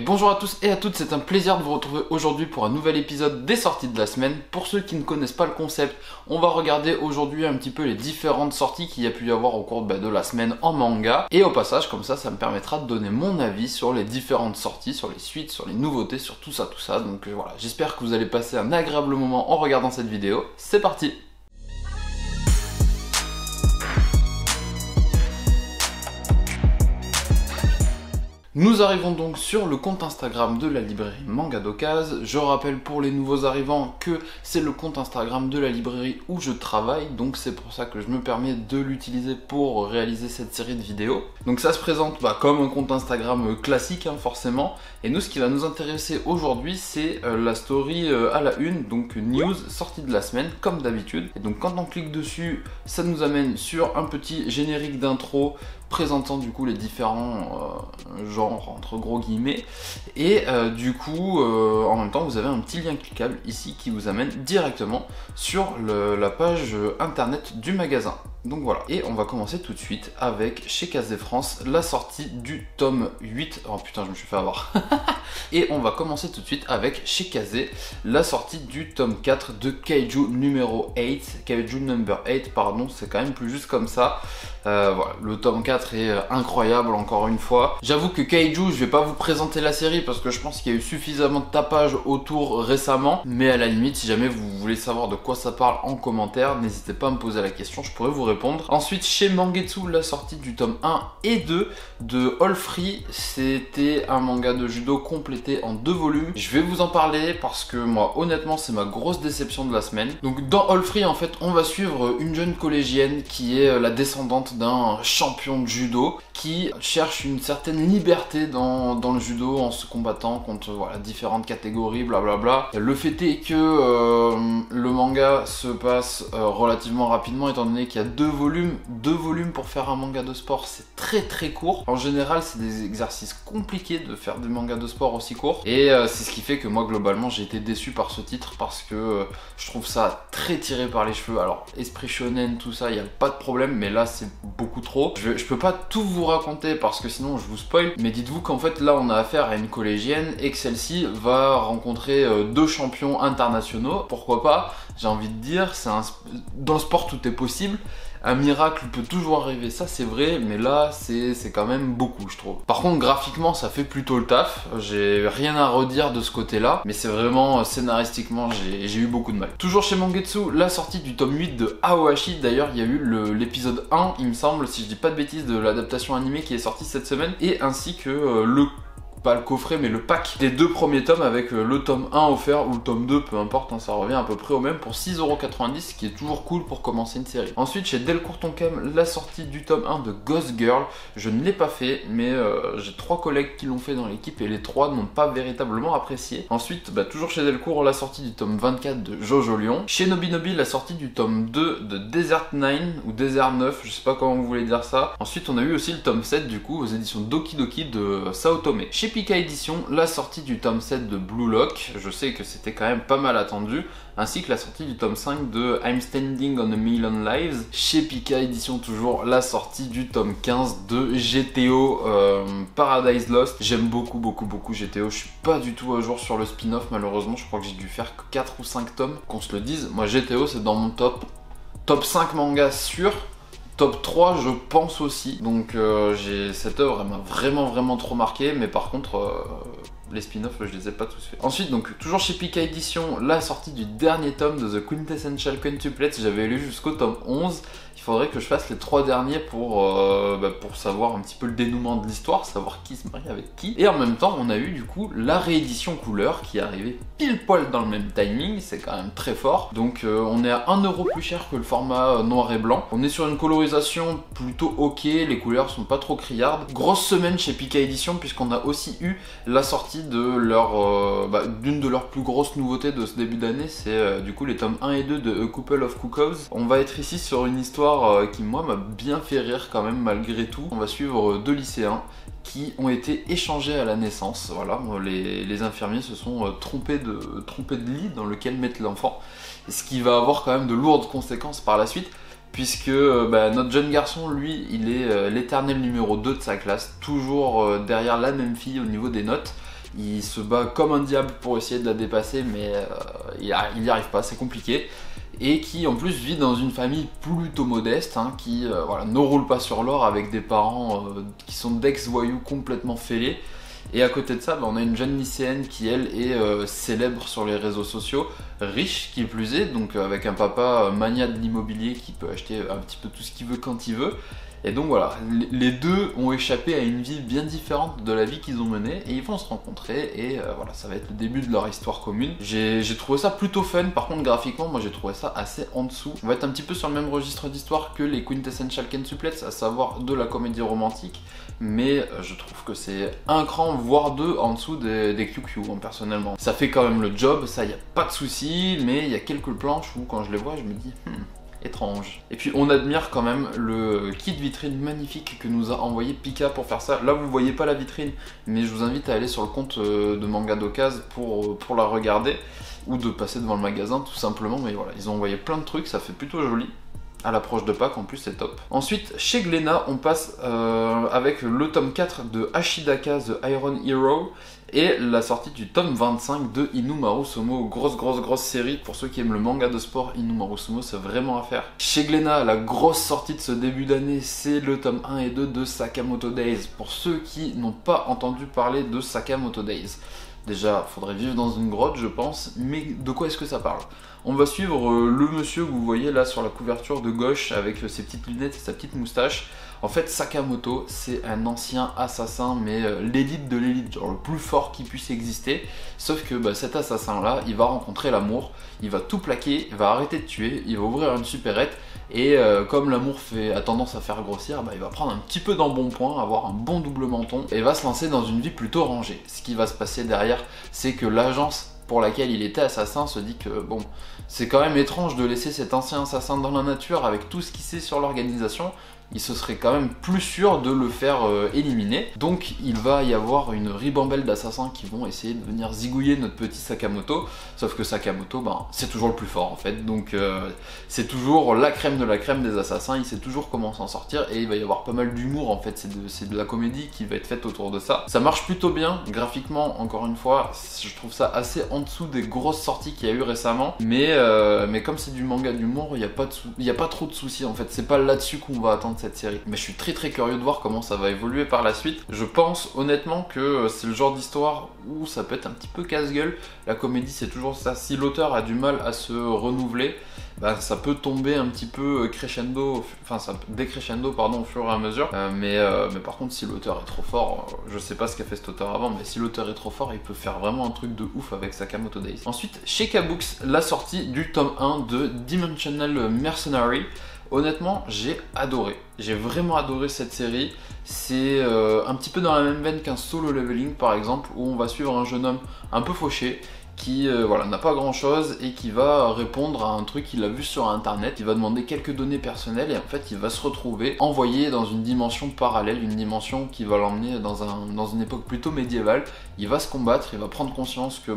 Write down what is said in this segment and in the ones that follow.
bonjour à tous et à toutes, c'est un plaisir de vous retrouver aujourd'hui pour un nouvel épisode des sorties de la semaine. Pour ceux qui ne connaissent pas le concept, on va regarder aujourd'hui un petit peu les différentes sorties qu'il y a pu y avoir au cours de la semaine en manga. Et au passage, comme ça me permettra de donner mon avis sur les différentes sorties, sur les suites, sur les nouveautés, sur tout ça. Donc voilà, j'espère que vous allez passer un agréable moment en regardant cette vidéo. C'est parti! Nous arrivons donc sur le compte Instagram de la librairie Manga d'Occasion. Je rappelle pour les nouveaux arrivants que c'est le compte Instagram de la librairie où je travaille, donc c'est pour ça que je me permets de l'utiliser pour réaliser cette série de vidéos. Donc ça se présente comme un compte Instagram classique forcément, et nous ce qui va nous intéresser aujourd'hui c'est la story à la une, donc news sortie de la semaine comme d'habitude. Et donc quand on clique dessus, ça nous amène sur un petit générique d'intro présentant du coup les différents genres entre gros guillemets, et du coup en même temps vous avez un petit lien cliquable ici qui vous amène directement sur la page internet du magasin. Donc voilà, et on va commencer tout de suite avec chez Kazé France la sortie du tome 8, oh putain je me suis fait avoir, et on va commencer tout de suite avec chez Kazé la sortie du tome 4 de Kaiju numéro 8, Kaiju number 8 pardon, c'est quand même plus juste comme ça. Voilà, le tome 4 est incroyable encore une fois. J'avoue que Kaiju, je vais pas vous présenter la série parce que je pense qu'il y a eu suffisamment de tapage autour récemment, mais à la limite si jamais vous voulez savoir de quoi ça parle en commentaire, n'hésitez pas à me poser la question, je pourrais vous répondre. Ensuite chez Mangetsu, la sortie du tome 1 et 2 de All Free, c'était un manga de judo complété en 2 volumes. Je vais vous en parler parce que moi honnêtement c'est ma grosse déception de la semaine. Donc dans All Free en fait on va suivre une jeune collégienne qui est la descendante d'un champion de judo qui cherche une certaine liberté dans le judo en se combattant contre différentes catégories, blablabla. Le fait est que le manga se passe relativement rapidement étant donné qu'il y a 2 volumes. 2 volumes pour faire un manga de sport, c'est très court. En général, c'est des exercices compliqués de faire des mangas de sport aussi courts. Et c'est ce qui fait que moi, globalement, j'ai été déçu par ce titre parce que je trouve ça très tiré par les cheveux. Alors, esprit shonen, tout ça, il n'y a pas de problème, mais là, c'est beaucoup trop. Je peux pas tout vous raconter parce que sinon, je vous spoil. Mais dites-vous qu'en fait, là, on a affaire à une collégienne et que celle-ci va rencontrer 2 champions internationaux. Pourquoi pas? J'ai envie de dire, dans le sport, tout est possible. Un miracle peut toujours arriver, ça c'est vrai, mais là c'est quand même beaucoup je trouve. Par contre graphiquement ça fait plutôt le taf, j'ai rien à redire de ce côté là, mais c'est vraiment scénaristiquement j'ai eu beaucoup de mal. Toujours chez Mangetsu, la sortie du tome 8 de Aoashi, d'ailleurs il y a eu l'épisode 1 il me semble, si je dis pas de bêtises, de l'adaptation animée qui est sortie cette semaine, et ainsi que pas le coffret mais le pack des 2 premiers tomes avec le tome 1 offert ou le tome 2, peu importe, ça revient à peu près au même pour 6,90€, ce qui est toujours cool pour commencer une série. Ensuite chez Delcourt Tonkam, la sortie du tome 1 de Ghost Girl, je ne l'ai pas fait mais j'ai 3 collègues qui l'ont fait dans l'équipe et les 3 n'ont pas véritablement apprécié. Ensuite toujours chez Delcourt, la sortie du tome 24 de Jojo Lion. Chez Nobinobi, la sortie du tome 2 de Desert 9 ou Desert 9, je sais pas comment vous voulez dire ça. Ensuite on a eu aussi le tome 7 du coup aux éditions Doki Doki de Sao Tome. Chez Pika Édition, la sortie du tome 7 de Blue Lock, je sais que c'était quand même pas mal attendu, ainsi que la sortie du tome 5 de I'm Standing on a Million Lives. Chez Pika Édition toujours, la sortie du tome 15 de GTO Paradise Lost. J'aime beaucoup GTO, je suis pas du tout à jour sur le spin-off malheureusement, je crois que j'ai dû faire que 4 ou 5 tomes, qu'on se le dise. Moi GTO c'est dans mon top 5 mangas sûr. Top 3 je pense aussi, donc cette œuvre elle m'a vraiment trop marqué, mais par contre les spin-offs je les ai pas tous faits. Ensuite donc toujours chez Pika Édition, la sortie du dernier tome de The Quintessential Quintuplets, j'avais lu jusqu'au tome 11, il faudrait que je fasse les 3 derniers pour savoir un petit peu le dénouement de l'histoire, savoir qui se marie avec qui. Et en même temps on a eu du coup la réédition couleur qui est arrivée pile poil dans le même timing, c'est quand même très fort. Donc on est à 1€ plus cher que le format noir et blanc. On est sur une colorisation plutôt ok, les couleurs sont pas trop criardes. Grosse semaine chez Pika Édition puisqu'on a aussi eu la sortie de d'une de leurs plus grosses nouveautés de ce début d'année, c'est du coup les tomes 1 et 2 de A Couple of Cuckoos. On va être ici sur une histoire qui moi m'a bien fait rire quand même malgré tout. On va suivre 2 lycéens qui ont été échangés à la naissance. Voilà, les infirmiers se sont trompés de lit dans lequel mettre l'enfant, ce qui va avoir quand même de lourdes conséquences par la suite, puisque notre jeune garçon, lui, il est l'éternel numéro 2 de sa classe, toujours derrière la même fille au niveau des notes. il se bat comme un diable pour essayer de la dépasser, mais il n'y arrive pas, c'est compliqué. Et qui en plus vit dans une famille plutôt modeste, hein, qui voilà, ne roule pas sur l'or, avec des parents qui sont d'ex-voyous complètement fêlés. Et à côté de ça, on a une jeune lycéenne qui elle est célèbre sur les réseaux sociaux, riche qui plus est, donc avec un papa mania de l'immobilier qui peut acheter un petit peu tout ce qu'il veut quand il veut. Et donc voilà, les deux ont échappé à une vie bien différente de la vie qu'ils ont menée et ils vont se rencontrer et voilà, ça va être le début de leur histoire commune. J'ai trouvé ça plutôt fun, par contre graphiquement moi j'ai trouvé ça assez en dessous. On va être un petit peu sur le même registre d'histoire que les Quintessential Quintuplets, à savoir de la comédie romantique, mais je trouve que c'est un cran voire deux en dessous des QQ hein, personnellement. Ça fait quand même le job, ça y a pas de souci, mais il y a quelques planches où quand je les vois je me dis étrange. Et puis on admire quand même le kit vitrine magnifique que nous a envoyé Pika pour faire ça. Là vous voyez pas la vitrine, mais je vous invite à aller sur le compte de Manga d'Occasion pour la regarder, ou de passer devant le magasin tout simplement, mais voilà, ils ont envoyé plein de trucs, ça fait plutôt joli. À l'approche de Pâques en plus c'est top. Ensuite chez Glénat on passe avec le tome 4 de Ashidaka The Iron Hero et la sortie du tome 25 de Inumaru Somo. Grosse série, pour ceux qui aiment le manga de sport, Inumaru Somo c'est vraiment à faire. Chez Glénat la grosse sortie de ce début d'année c'est le tome 1 et 2 de Sakamoto Days. Pour ceux qui n'ont pas entendu parler de Sakamoto Days, déjà, faudrait vivre dans une grotte, je pense, mais de quoi est-ce que ça parle? On va suivre le monsieur que vous voyez là sur la couverture de gauche avec ses petites lunettes et sa petite moustache. En fait, Sakamoto, c'est un ancien assassin, mais l'élite de l'élite, genre le plus fort qui puisse exister. Sauf que cet assassin-là, il va rencontrer l'amour, il va tout plaquer, il va arrêter de tuer, il va ouvrir une supérette. Et comme l'amour a tendance à faire grossir, il va prendre un petit peu d'embonpoint, avoir un bon double menton et va se lancer dans une vie plutôt rangée. Ce qui va se passer derrière, c'est que l'agence pour laquelle il était assassin se dit que bon, c'est quand même étrange de laisser cet ancien assassin dans la nature avec tout ce qu'il sait sur l'organisation. Il se serait quand même plus sûr de le faire éliminer. Donc il va y avoir une ribambelle d'assassins qui vont essayer de venir zigouiller notre petit Sakamoto. Sauf que Sakamoto, c'est toujours le plus fort en fait. Donc c'est toujours la crème de la crème des assassins. Il sait toujours comment s'en sortir et il va y avoir pas mal d'humour en fait. C'est de la comédie qui va être faite autour de ça. Ça marche plutôt bien. Graphiquement, encore une fois, je trouve ça assez en dessous des grosses sorties qu'il y a eu récemment. Mais comme c'est du manga d'humour, il n'y a pas trop de soucis en fait. C'est pas là-dessus qu'on va attendre cette série. Mais je suis très curieux de voir comment ça va évoluer par la suite. Je pense honnêtement que c'est le genre d'histoire où ça peut être un petit peu casse-gueule. La comédie c'est toujours ça. Si l'auteur a du mal à se renouveler, ça peut tomber un petit peu crescendo, décrescendo pardon, au fur et à mesure. Mais par contre si l'auteur est trop fort, je sais pas ce qu'a fait cet auteur avant, mais si l'auteur est trop fort, il peut faire vraiment un truc de ouf avec Sakamoto Days. Ensuite, chez K-Books, la sortie du tome 1 de Dimensional Mercenary. Honnêtement, j'ai adoré. J'ai vraiment adoré cette série. C'est un petit peu dans la même veine qu'un Solo Leveling par exemple, où on va suivre un jeune homme un peu fauché qui n'a pas grand chose et qui va répondre à un truc qu'il a vu sur internet. Il va demander quelques données personnelles et en fait il va se retrouver envoyé dans une dimension parallèle, une dimension qui va l'emmener dans une époque plutôt médiévale. Il va se combattre, il va prendre conscience que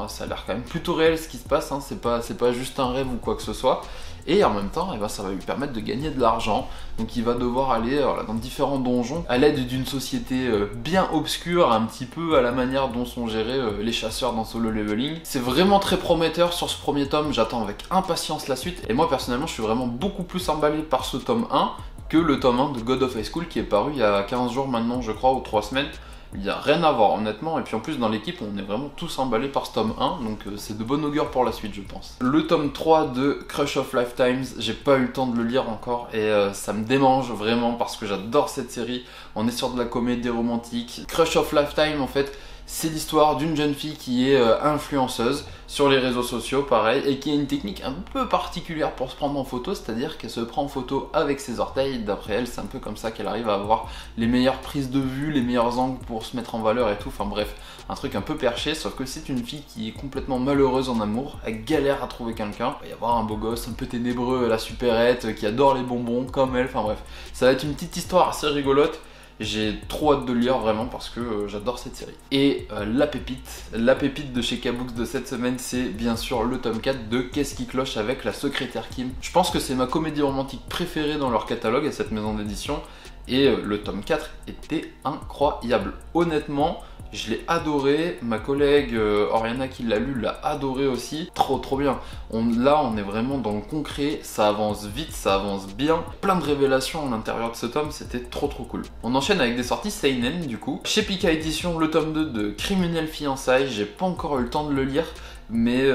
ça a l'air quand même plutôt réel ce qui se passe, hein. C'est pas juste un rêve ou quoi que ce soit. Et en même temps, ça va lui permettre de gagner de l'argent. Donc il va devoir aller dans différents donjons à l'aide d'une société bien obscure, un petit peu à la manière dont sont gérés les chasseurs dans Solo Leveling. C'est vraiment très prometteur sur ce premier tome, j'attends avec impatience la suite. Et moi personnellement, je suis vraiment beaucoup plus emballé par ce tome 1 que le tome 1 de God of High School qui est paru il y a 15 jours maintenant, je crois, ou 3 semaines. Il n'y a rien à voir honnêtement, et puis en plus dans l'équipe on est vraiment tous emballés par ce tome 1, donc c'est de bon augure pour la suite je pense. Le tome 3 de Crush of Lifetimes, j'ai pas eu le temps de le lire encore et ça me démange vraiment parce que j'adore cette série. On est sur de la comédie romantique. Crush of Lifetime en fait, c'est l'histoire d'une jeune fille qui est influenceuse sur les réseaux sociaux, pareil, et qui a une technique un peu particulière pour se prendre en photo, c'est-à-dire qu'elle se prend en photo avec ses orteils. D'après elle, c'est un peu comme ça qu'elle arrive à avoir les meilleures prises de vue, les meilleurs angles pour se mettre en valeur et tout. Enfin bref, un truc un peu perché, sauf que c'est une fille qui est complètement malheureuse en amour, elle galère à trouver quelqu'un. Il va y avoir un beau gosse un peu ténébreux, la supérette, qui adore les bonbons comme elle. Enfin bref, ça va être une petite histoire assez rigolote. J'ai trop hâte de le lire vraiment parce que j'adore cette série. Et la pépite de chez K-Books de cette semaine, c'est bien sûr le tome 4 de Qu'est-ce qui cloche avec la secrétaire Kim. Je pense que c'est ma comédie romantique préférée dans leur catalogue à cette maison d'édition. et le tome 4 était incroyable. Honnêtement, je l'ai adoré, ma collègue Oriana qui l'a lu l'a adoré aussi, trop bien. Là on est vraiment dans le concret, ça avance vite, ça avance bien, plein de révélations à l'intérieur de ce tome, c'était trop cool. On enchaîne avec des sorties seinen du coup. Chez Pika Édition, le tome 2 de Criminel Fiançailles, j'ai pas encore eu le temps de le lire, mais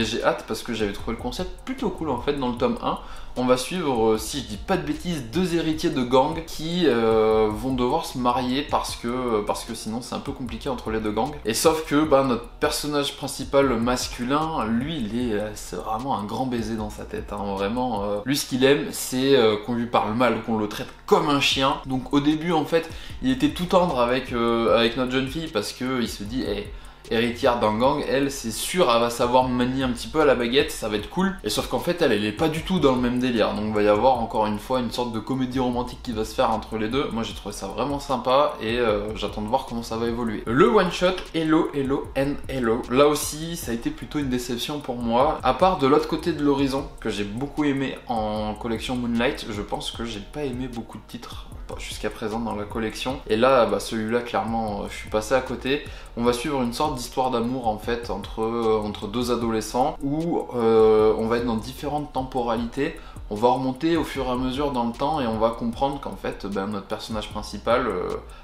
j'ai hâte parce que j'avais trouvé le concept plutôt cool en fait dans le tome 1. On va suivre, si je dis pas de bêtises, deux héritiers de gang qui vont devoir se marier parce que sinon c'est un peu compliqué entre les deux gangs. Et sauf que notre personnage principal masculin, lui, c'est vraiment un grand baiser dans sa tête. Hein, vraiment, lui ce qu'il aime, c'est qu'on lui parle mal, qu'on le traite comme un chien. Donc au début en fait, il était tout tendre avec notre jeune fille parce que il se dit, hey, héritière d'un gang, elle c'est sûr elle va savoir manier un petit peu à la baguette, ça va être cool. Et sauf qu'en fait elle est pas du tout dans le même délire, donc il va y avoir encore une fois une sorte de comédie romantique qui va se faire entre les deux. Moi j'ai trouvé ça vraiment sympa et j'attends de voir comment ça va évoluer. Le one shot Hello Hello and Hello, là aussi ça a été plutôt une déception pour moi, à part de l'autre côté de l'horizon que j'ai beaucoup aimé en collection Moonlight. Je pense que j'ai pas aimé beaucoup de titres jusqu'à présent dans la collection, et là celui-là clairement je suis passé à côté. On va suivre une sorte d'histoire d'amour en fait entre deux adolescents où on va être dans différentes temporalités. On va remonter au fur et à mesure dans le temps et on va comprendre qu'en fait notre personnage principal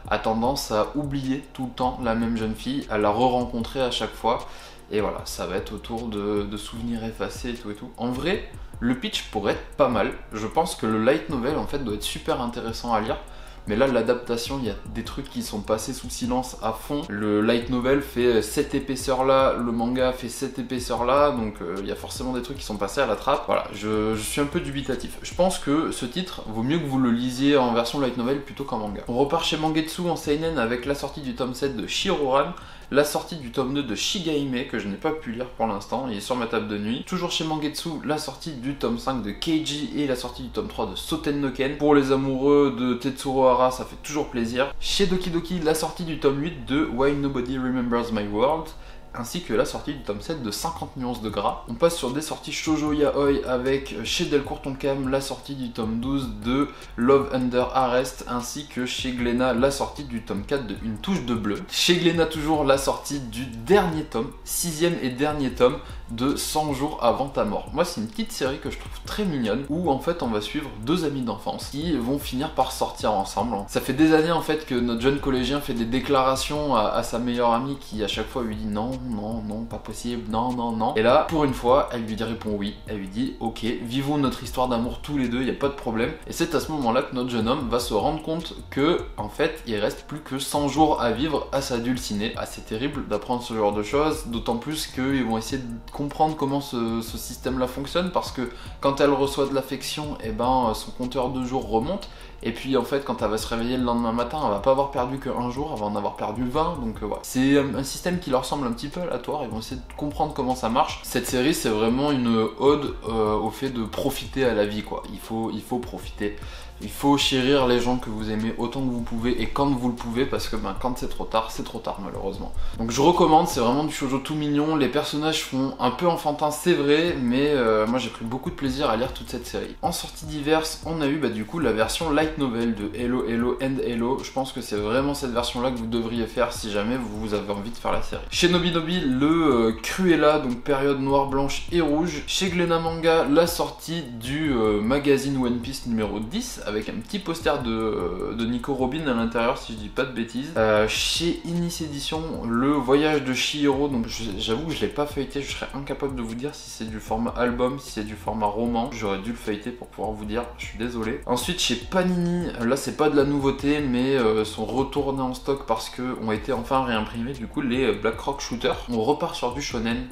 a tendance à oublier tout le temps la même jeune fille, à la re-rencontrer à chaque fois. Et voilà, ça va être autour de souvenirs effacés et tout. En vrai, le pitch pourrait être pas mal. Je pense que le light novel en fait doit être super intéressant à lire. Mais là, l'adaptation, il y a des trucs qui sont passés sous silence à fond. Le light novel fait cette épaisseur là, le manga fait cette épaisseur là, donc il y a forcément des trucs qui sont passés à la trappe. Voilà, je suis un peu dubitatif. Je pense que ce titre, vaut mieux que vous le lisiez en version light novel plutôt qu'en manga. On repart chez Mangetsu en seinen avec la sortie du tome 7 de Shiroran, la sortie du tome 2 de Shigahime que je n'ai pas pu lire pour l'instant, il est sur ma table de nuit. Toujours chez Mangetsu, la sortie du tome 5 de Keiji et la sortie du tome 3 de Soten no Ken. Pour les amoureux de Tetsuro Hara, ça fait toujours plaisir. Chez Doki Doki, la sortie du tome 8 de Why Nobody Remembers My World, ainsi que la sortie du tome 7 de 50 nuances de gras. On passe sur des sorties shoujo yaoi avec chez Delcourt Tonkam la sortie du tome 12 de Love Under Arrest, ainsi que chez Glénat la sortie du tome 4 de Une touche de bleu. Chez Glénat toujours la sortie du dernier tome, 6e et dernier tome de 100 jours avant ta mort. Moi c'est une petite série que je trouve très mignonne où en fait on va suivre deux amis d'enfance qui vont finir par sortir ensemble. Ça fait des années en fait que notre jeune collégien fait des déclarations à sa meilleure amie qui à chaque fois lui dit non, pas possible, non. Et là pour une fois elle lui répond oui, elle lui dit ok, vivons notre histoire d'amour tous les deux, y a pas de problème. Et c'est à ce moment là que notre jeune homme va se rendre compte que en fait il reste plus que 100 jours à vivre à sa dulcinée. Assez terrible d'apprendre ce genre de choses, d'autant plus qu'ils vont essayer de comprendre comment ce système là fonctionne, parce que quand elle reçoit de l'affection, et son compteur de jours remonte, et puis en fait quand elle va se réveiller le lendemain matin, elle va pas avoir perdu qu'un jour, elle va en avoir perdu 20, donc voilà. C'est un système qui leur semble un petit peu aléatoire, ils vont essayer de comprendre comment ça marche. Cette série c'est vraiment une ode au fait de profiter à la vie quoi, il faut profiter. Il faut chérir les gens que vous aimez autant que vous pouvez et quand vous le pouvez, parce que quand c'est trop tard malheureusement. Donc je recommande, c'est vraiment du shoujo tout mignon, les personnages font un peu enfantin c'est vrai, mais moi j'ai pris beaucoup de plaisir à lire toute cette série. En sortie diverses, on a eu du coup la version light novel de Hello Hello and Hello. Je pense que c'est vraiment cette version là que vous devriez faire si jamais vous avez envie de faire la série. Chez Nobinobi, le Cruella, donc période noire, blanche et rouge. Chez Glénat Manga, la sortie du magazine One Piece numéro 10 avec un petit poster de Nico Robin à l'intérieur si je dis pas de bêtises. Chez Inis Édition, le voyage de Chihiro, donc j'avoue que je l'ai pas feuilleté, je serais incapable de vous dire si c'est du format album, si c'est du format roman. J'aurais dû le feuilleter pour pouvoir vous dire, je suis désolé. Ensuite chez Panini, là c'est pas de la nouveauté mais sont retournés en stock parce que ont été enfin réimprimés du coup les Black Rock Shooters. On repart sur du shonen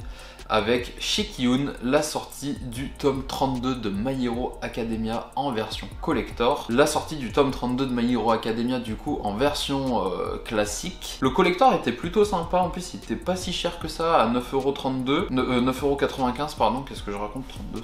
avec chez Kiyun la sortie du tome 32 de My Hero Academia en version collector, la sortie du tome 32 de My Hero Academia du coup en version classique. Le collector était plutôt sympa, en plus il était pas si cher que ça, à 9,32€, 9,95€ pardon, qu'est-ce que je raconte, 32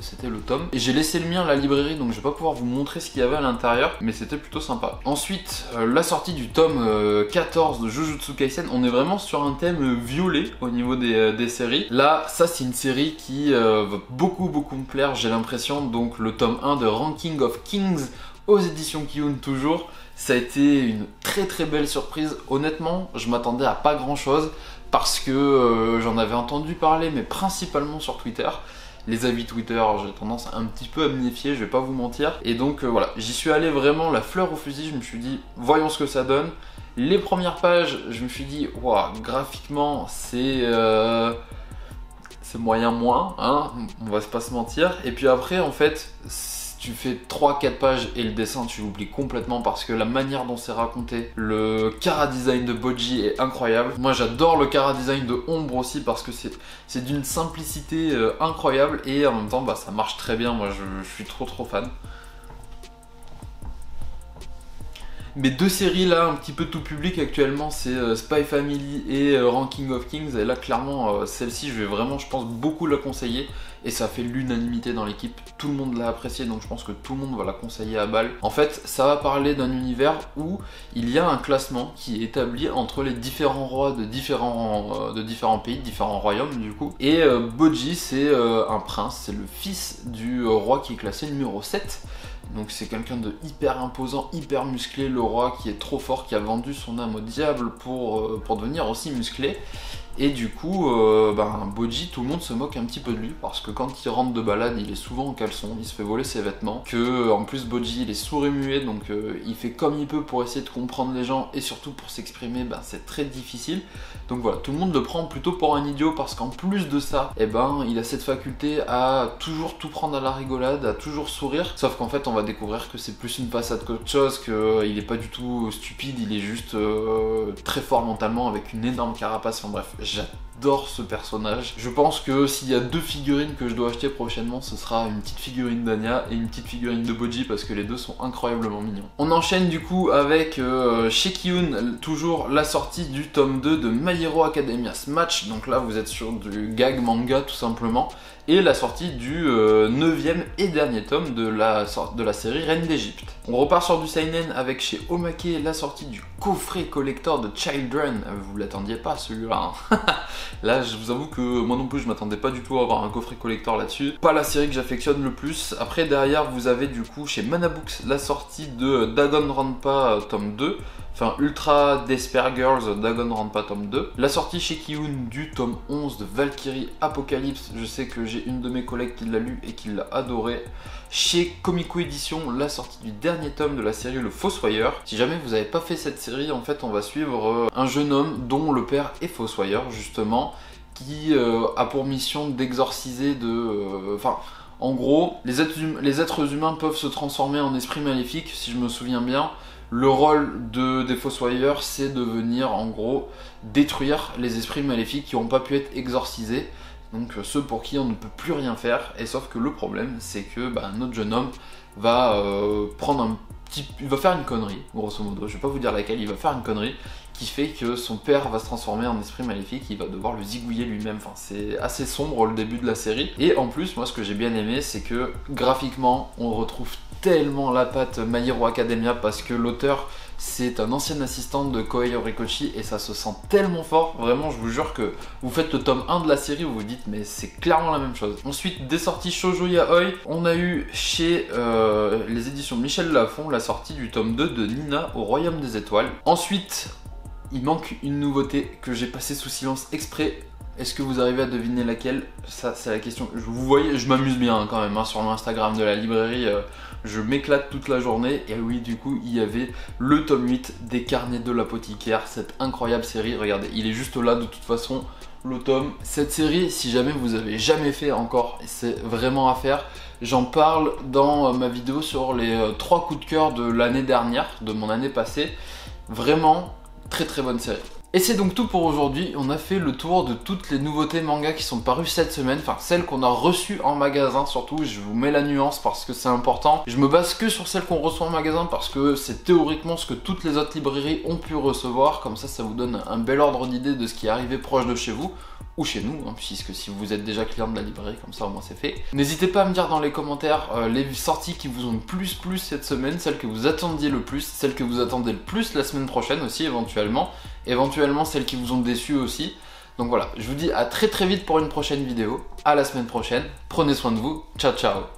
c'était le tome. Et j'ai laissé le mien à la librairie donc je vais pas pouvoir vous montrer ce qu'il y avait à l'intérieur, mais c'était plutôt sympa. Ensuite la sortie du tome 14 de Jujutsu Kaisen, on est vraiment sur un thème violet au niveau des séries. Là, ça c'est une série qui va beaucoup me plaire, j'ai l'impression. Donc le tome 1 de Ranking of Kings aux éditions Kiyun toujours. Ça a été une très belle surprise. Honnêtement, je m'attendais à pas grand chose parce que j'en avais entendu parler, mais principalement sur Twitter. Les avis Twitter, j'ai tendance un petit peu à me méfier, je vais pas vous mentir. Et donc voilà, j'y suis allé vraiment la fleur au fusil, je me suis dit, voyons ce que ça donne. Les premières pages, je me suis dit, waouh, graphiquement, c'est moyen moins, hein, on va pas se mentir. Et puis après, en fait, tu fais 3-4 pages et le dessin tu l'oublies complètement parce que la manière dont c'est raconté, le chara design de Bojji est incroyable. Moi j'adore le chara design de Ombre aussi parce que c'est d'une simplicité incroyable et en même temps bah, ça marche très bien, moi je suis trop fan. Mes deux séries là, un petit peu tout public actuellement, c'est Spy Family et Ranking of Kings. Et là, clairement, celle-ci, je vais vraiment, je pense, beaucoup la conseiller. Et ça fait l'unanimité dans l'équipe. Tout le monde l'a apprécié, donc je pense que tout le monde va la conseiller à balle. En fait, ça va parler d'un univers où il y a un classement qui est établi entre les différents rois de différents pays, de différents royaumes du coup. Et Bojji, c'est un prince, c'est le fils du roi qui est classé numéro 7. Donc c'est quelqu'un de hyper imposant, hyper musclé, le roi qui est trop fort, qui a vendu son âme au diable pour devenir aussi musclé. Et du coup, Bojji, tout le monde se moque un petit peu de lui parce que quand il rentre de balade, il est souvent en caleçon, il se fait voler ses vêtements. Que en plus Bojji, il est sourd et muet, donc il fait comme il peut pour essayer de comprendre les gens et surtout pour s'exprimer, c'est très difficile. Donc voilà, tout le monde le prend plutôt pour un idiot parce qu'en plus de ça, il a cette faculté à toujours tout prendre à la rigolade, à toujours sourire. Sauf qu'en fait, on va découvrir que c'est plus une façade qu'autre chose, qu'il est pas du tout stupide, il est juste très fort mentalement avec une énorme carapace. Enfin bref, j'adore ce personnage. Je pense que s'il y a deux figurines que je dois acheter prochainement, ce sera une petite figurine d'Anya et une petite figurine de Bojji parce que les deux sont incroyablement mignons. On enchaîne du coup avec chez Kiyun, toujours la sortie du tome 2 de My Hero Academia Smash. Donc là vous êtes sur du gag manga tout simplement. Et la sortie du 9e et dernier tome de la série Reine d'Égypte. On repart sur du seinen avec chez Omake la sortie du coffret collector de Children. Vous l'attendiez pas celui-là, hein. Là je vous avoue que moi non plus je m'attendais pas du tout à avoir un coffret collector là-dessus. Pas la série que j'affectionne le plus. Après derrière vous avez du coup chez Manabooks la sortie de Danganronpa tome 2. Enfin, Ultra Despair Girls, Danganronpa tome 2. La sortie chez Kiyun du tome 11 de Valkyrie Apocalypse. Je sais que j'ai une de mes collègues qui l'a lu et qui l'a adoré. Chez Comico Édition, la sortie du dernier tome de la série Le Fossoyeur. Si jamais vous n'avez pas fait cette série, en fait, on va suivre un jeune homme dont le père est fossoyeur, justement, qui a pour mission d'exorciser en gros, les êtres humains peuvent se transformer en esprits maléfiques, si je me souviens bien. Le rôle des Fossoyeurs, c'est de venir en gros détruire les esprits maléfiques qui n'ont pas pu être exorcisés. Donc ceux pour qui on ne peut plus rien faire. Et sauf que le problème, c'est que notre jeune homme va il va faire une connerie, grosso modo. Je vais pas vous dire laquelle, il va faire une connerie qui fait que son père va se transformer en esprit maléfique, il va devoir le zigouiller lui-même. Enfin, c'est assez sombre le début de la série. Et en plus, moi ce que j'ai bien aimé, c'est que graphiquement, on retrouve tellement la patte My Hero Academia parce que l'auteur c'est un ancien assistant de Kohei Horikoshi et ça se sent tellement fort. Vraiment, je vous jure que vous faites le tome 1 de la série, vous vous dites mais c'est clairement la même chose. Ensuite, des sorties Shoujo Yaoi, on a eu chez les éditions Michel Lafon la sortie du tome 2 de Nina au Royaume des Étoiles. Ensuite, il manque une nouveauté que j'ai passée sous silence exprès. Est-ce que vous arrivez à deviner laquelle? Ça, c'est la question. Vous voyez, je m'amuse bien quand même sur l'Instagram de la librairie. Je m'éclate toute la journée. Et oui, du coup, il y avait le tome 8 des Carnets de l'Apothicaire. Cette incroyable série. Regardez, il est juste là de toute façon, le tome. Cette série, si jamais vous avez jamais fait encore, c'est vraiment à faire. J'en parle dans ma vidéo sur les 3 coups de cœur de l'année dernière, de mon année passée. Vraiment, très bonne série. Et c'est donc tout pour aujourd'hui. On a fait le tour de toutes les nouveautés manga qui sont parues cette semaine, enfin celles qu'on a reçues en magasin surtout. Je vous mets la nuance parce que c'est important. Je me base que sur celles qu'on reçoit en magasin parce que c'est théoriquement ce que toutes les autres librairies ont pu recevoir. Comme ça vous donne un bel ordre d'idée de ce qui est arrivé proche de chez vous. Ou chez nous, hein, puisque si vous êtes déjà client de la librairie, comme ça au moins c'est fait. N'hésitez pas à me dire dans les commentaires les sorties qui vous ont plus cette semaine, celles que vous attendiez le plus, celles que vous attendez le plus la semaine prochaine aussi éventuellement celles qui vous ont déçu aussi. Donc voilà, je vous dis à très vite pour une prochaine vidéo, à la semaine prochaine, prenez soin de vous, ciao ciao.